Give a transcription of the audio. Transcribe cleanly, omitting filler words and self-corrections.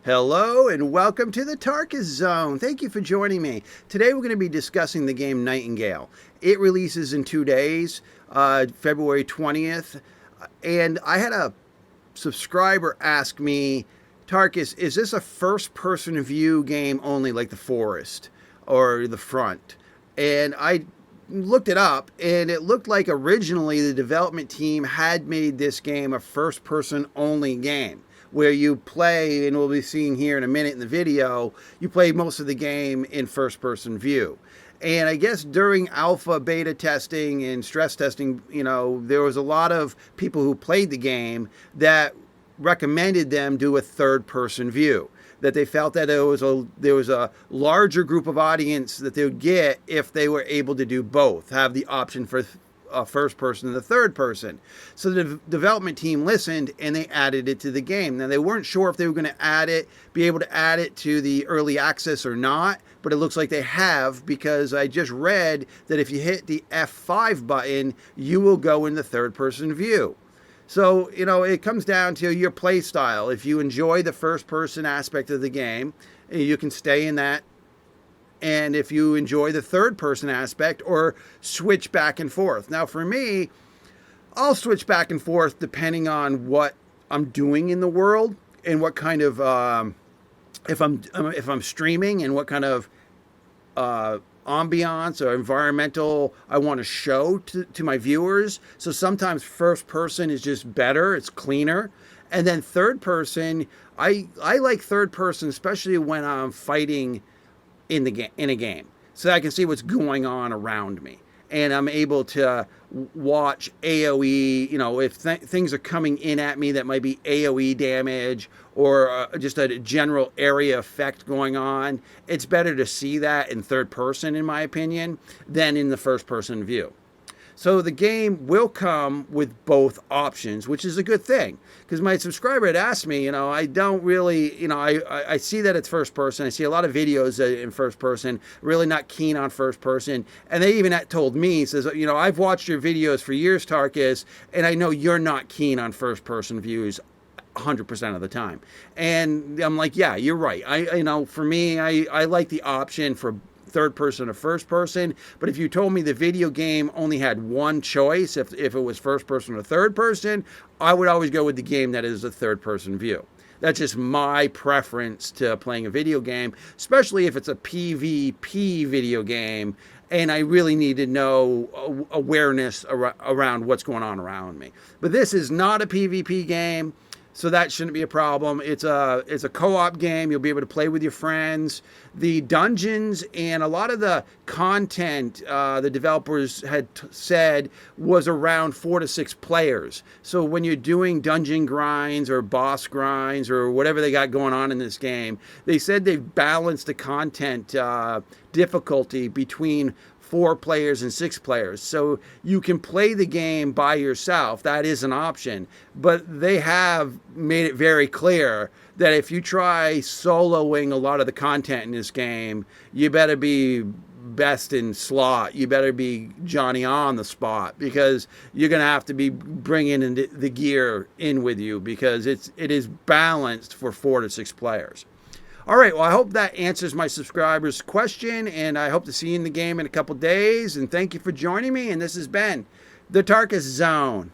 Hello and welcome to the Tarkus Zone. Thank you for joining me. Today we're going to be discussing the game Nightingale. It releases in 2 days, February 20th. And I had a subscriber ask me, Tarkus, is this a first-person view game only like The Forest or The Front? And I looked it up, and it looked like originally the development team had made this game a first-person only game, where you play, and we'll be seeing here in a minute in the video, you play most of the game in first-person view. And I guess during alpha, beta testing, and stress testing, there was a lot of people who played the game that recommended them do a third-person view, that they felt that there was a larger group of audience that they would get if they were able to do both, have the option for first person and the third person. So the development team listened and they added it to the game. Now they weren't sure if they were going to be able to add it to the early access or not, but it looks like they have, because I just read that if you hit the F5 button, you will go in the third person view. So, it comes down to your play style. If you enjoy the first person aspect of the game, you can stay in that. And if you enjoy the third person aspect, or switch back and forth. Now for me, I'll switch back and forth depending on what I'm doing in the world and what kind of, if I'm streaming, and what kind of ambiance or environmental I want to show to my viewers. So sometimes first person is just better, it's cleaner. And then third person, I like third person, especially when I'm fighting in a game, so I can see what's going on around me, and I'm able to watch AOE. If things are coming in at me that might be AOE damage, or just a general area effect going on, it's better to see that in third person, in my opinion, than in the first person view. So the game will come with both options, which is a good thing, because my subscriber had asked me, I don't really, I see that it's first person. I see a lot of videos in first person, really not keen on first person. And they even told me, says, I've watched your videos for years, Tarkus, and I know you're not keen on first person views 100% of the time. And I'm like, yeah, you're right. For me, I like the option for third person or first person. But if you told me the video game only had one choice, if it was first person or third person, I would always go with the game that is a third person view. That's just my preference to playing a video game, especially if it's a PvP video game and I really need to know awareness around what's going on around me. But this is not a PvP game, so that shouldn't be a problem. It's a co-op game. You'll be able to play with your friends. The dungeons and a lot of the content the developers had said was around 4 to 6 players. So when you're doing dungeon grinds or boss grinds or whatever they got going on in this game, they said they've balanced the content difficulty between 4 players and 6 players. So you can play the game by yourself. That is an option. But they have made it very clear that if you try soloing a lot of the content in this game, you better be best in slot. You better be Johnny on the spot, because you're going to have to be bringing the gear in with you, because it is balanced for 4 to 6 players. All right, well, I hope that answers my subscriber's question, and I hope to see you in the game in a couple days. And thank you for joining me, and this has been the Tarkus Zone.